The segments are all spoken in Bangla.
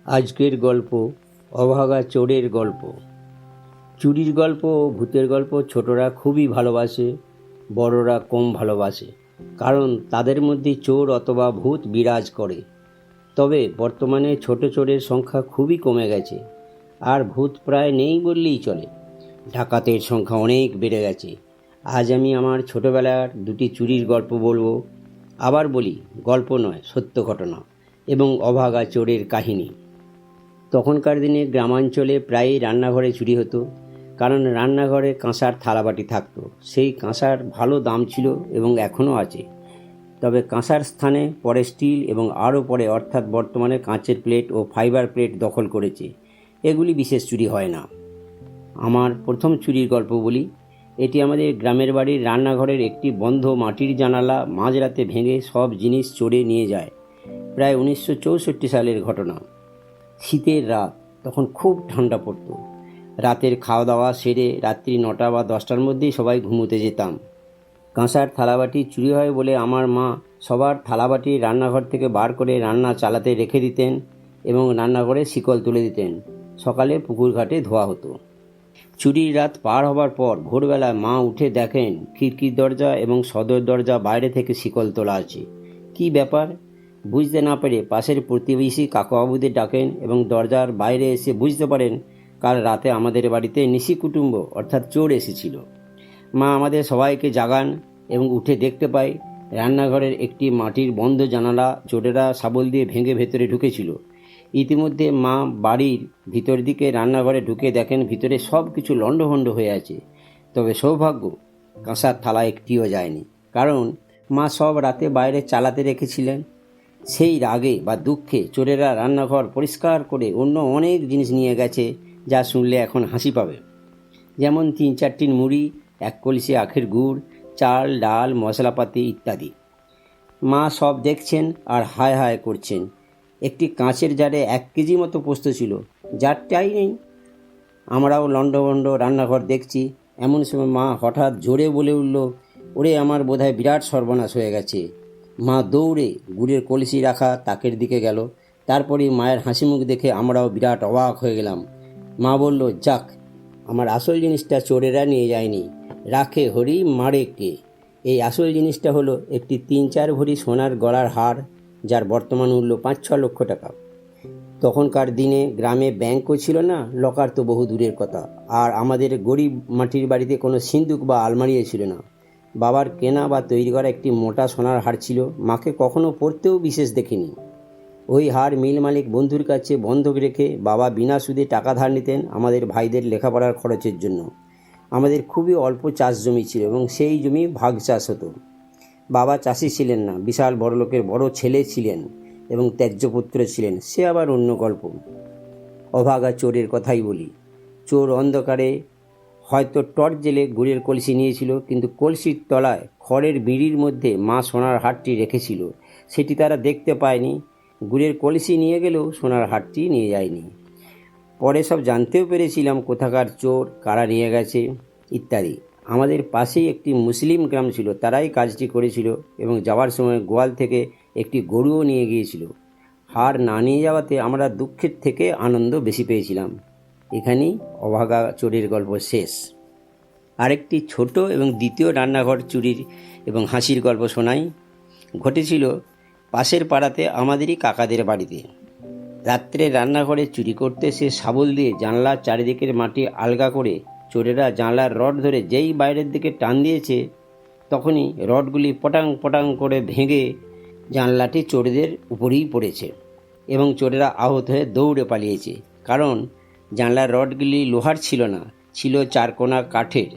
আজকের গল্প অভাগা চোরের গল্প। চুরির গল্প ও ভূতের গল্প ছোটরা খুবই ভালোবাসে, বড়রা কম ভালোবাসে, কারণ তাদের মধ্যে চোর অথবা ভূত বিরাজ করে। তবে বর্তমানে ছোট চোরের সংখ্যা খুবই কমে গেছে, আর ভূত প্রায় নেই বললেই চলে। ডাকাতের সংখ্যা অনেক বেড়ে গেছে। আজ আমি আমার ছোটবেলার দুটি চুরির গল্প বলবো। আবার বলি, গল্প নয়, সত্য ঘটনা এবং অভাগা চোরের কাহিনী। তখনকার দিনে গ্রামাঞ্চলে প্রায়ই রান্নাঘরে চুরি হতো, কারণ রান্নাঘরে কাঁসার থালাবাটি থাকতো। সেই কাঁসার ভালো দাম ছিল এবং এখনও আছে। তবে কাঁসার স্থানে পরে স্টিল এবং আরও পরে অর্থাৎ বর্তমানে কাঁচের প্লেট ও ফাইবার প্লেট দখল করেছে। এগুলি বিশেষ চুরি হয় না। আমার প্রথম চুরির গল্প বলি। এটি আমাদের গ্রামের বাড়ির রান্নাঘরের একটি বন্ধ মাটির জানালা মাঝরাতে ভেঙে সব জিনিস চোরে নিয়ে যায়। প্রায় 1964 সালের ঘটনা। শীতের রাত, তখন খুব ঠান্ডা পড়ত। রাতের খাওয়া দাওয়া সেরে রাত্রি 9টা বা 10টার মধ্যেই সবাই ঘুমোতে যেতাম। কাঁসার থালাবাটি চুরি হয় বলে আমার মা সবার থালাবাটি রান্নাঘর থেকে বার করে রান্না চালাতে রেখে দিতেন এবং রান্নাঘরে শিকল তুলে দিতেন। সকালে পুকুর ঘাটে ধোয়া হতো। চুরির রাত পার হবার পর ভোরবেলায় মা উঠে দেখেন খিড়কির দরজা এবং সদর দরজা বাইরে থেকে শিকল তোলা আছে। কী ব্যাপার বুঝতে না পেরে পাশের প্রতিবেশী কাকাবাবুদের ডাকেন এবং দরজার বাইরে এসে বুঝতে পারেন কাল রাতে আমাদের বাড়িতে নিশি কুটুম্ব অর্থাৎ চোর এসেছিল। মা আমাদের সবাইকে জাগান এবং উঠে দেখতে পাই রান্নাঘরের একটি মাটির বন্ধ জানালা চোরেরা শাবল দিয়ে ভেঙে ভেতরে ঢুকেছিল। ইতিমধ্যে মা বাড়ির ভিতর দিকে রান্নাঘরে ঢুকে দেখেন ভিতরে সব কিছু লণ্ডভণ্ড হয়ে আছে। তবে সৌভাগ্য, কাঁসার থালা একটিও যায়নি, কারণ মা সব রাতে বাইরে চালাতে রেখেছিলেন। সেই রাগে বা দুঃখে চোরেরা রান্নাঘর পরিষ্কার করে অন্য অনেক জিনিস নিয়ে গেছে, যা শুনলে এখন হাসি পাবে। যেমন 3-4 টিন মুড়ি, 1 কলসি আখের গুড়, চাল ডাল মশলাপাতি ইত্যাদি। মা সব দেখছেন আর হায় হায় করছেন। একটি কাঁচের জারে 1 কেজি মতো পোস্ত ছিল, জারটাই নেই। আমরাও লণ্ডভণ্ড রান্নাঘর দেখছি। এমন সময় মা হঠাৎ জোরে বলে উঠল, ওরে আমার বোধহয় বিরাট সর্বনাশ হয়ে গেছে। মা দৌড়ে গুড়ের কলসি রাখা তাকের দিকে গেল। তারপরে মায়ের হাসি মুখ দেখে আমরাও বিরাট অবাক হয়ে গেলাম। মা বলল, যাক, আমার আসল জিনিসটা চোরেরা নিয়ে যায়নি, রাখে হরি মারে কে। এই আসল জিনিসটা হলো একটি 3-4 ভরি সোনার গলার হার, যার বর্তমান মূল্য 5-6 লক্ষ টাকা। তখনকার দিনে গ্রামে ব্যাংকও ছিল না, লকার তো বহু দূরের কথা। আর আমাদের গরিব মাটির বাড়িতে কোনো সিন্দুক বা আলমারিও ছিল না। বাবার কেনা বা তৈরি করা একটি মোটা সোনার হার ছিল, মাকে কখনো পরতেও বিশেষ দেখিনি। ওই হার মিল মালিক বন্ধুর কাছে বন্ধক রেখে বাবা বিনা সুদে টাকা ধার নিতেন আমাদের ভাইদের লেখাপড়ার খরচের জন্য। আমাদের খুবই অল্প চাষ জমি ছিল এবং সেই জমি ভাগ চাষ হতো। বাবা চাষি ছিলেন না, বিশাল বড়লোকের বড় ছেলে ছিলেন এবং ত্যায্যপুত্র ছিলেন, সে আবার অন্য গল্প। অভাগা চোরের কথাই বলি। চোর অন্ধকারে হয়তো টর্চ জেলে গুড়ের কলসি নিয়েছিল, কিন্তু কলসির তলায় খড়ের বিড়ির মধ্যে মা সোনার হারটি রেখেছিল, সেটি তারা দেখতে পায়নি। গুড়ের কলসি নিয়ে গেলেও সোনার হারটি নিয়ে যায়নি। পরে সব জানতেও পেরেছিলাম কোথাকার চোর, কারা নিয়ে গেছে ইত্যাদি। আমাদের পাশেই একটি মুসলিম গ্রাম ছিল, তারাই কাজটি করেছিল এবং যাওয়ার সময় গোয়াল থেকে একটি গরুও নিয়ে গিয়েছিল। হার না নিয়ে যাওয়াতে আমরা দুঃখের থেকে আনন্দ বেশি পেয়েছিলাম। এখানেই অভাগা চোরের গল্প শেষ। আরেকটি ছোট এবং দ্বিতীয় রান্নাঘর চুরির এবং হাসির গল্প শোনাই। ঘটেছিল পাশের পাড়াতে আমাদেরই কাকাদের বাড়িতে। রাত্রে রান্নাঘরে চুরি করতে সে শাবল দিয়ে জানলার চারিদিকের মাটি আলগা করে চোরেরা জানলার রড ধরে যেই বাইরের দিকে টান দিয়েছে, তখনই রডগুলি পটাং পটাং করে ভেঙে জানলাটি চোরেদের উপরেই পড়েছে এবং চোরেরা আহত হয়ে দৌড়ে পালিয়েছে। কারণ জানলার রডগুলি লোহার ছিল না, ছিল 4 কোনা কাঠের।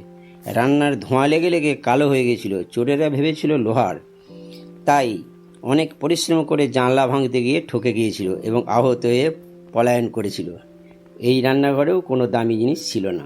রান্নার ধোঁয়া লেগে লেগে কালো হয়ে গেছিল। চোরেরা ভেবেছিল লোহার, তাই অনেক পরিশ্রম করে জানলা ভাঙতে গিয়ে ঠকে গিয়েছিল এবং আহত হয়ে পলায়ন করেছিল। এই রান্নাঘরেও কোনো দামি জিনিস ছিল না।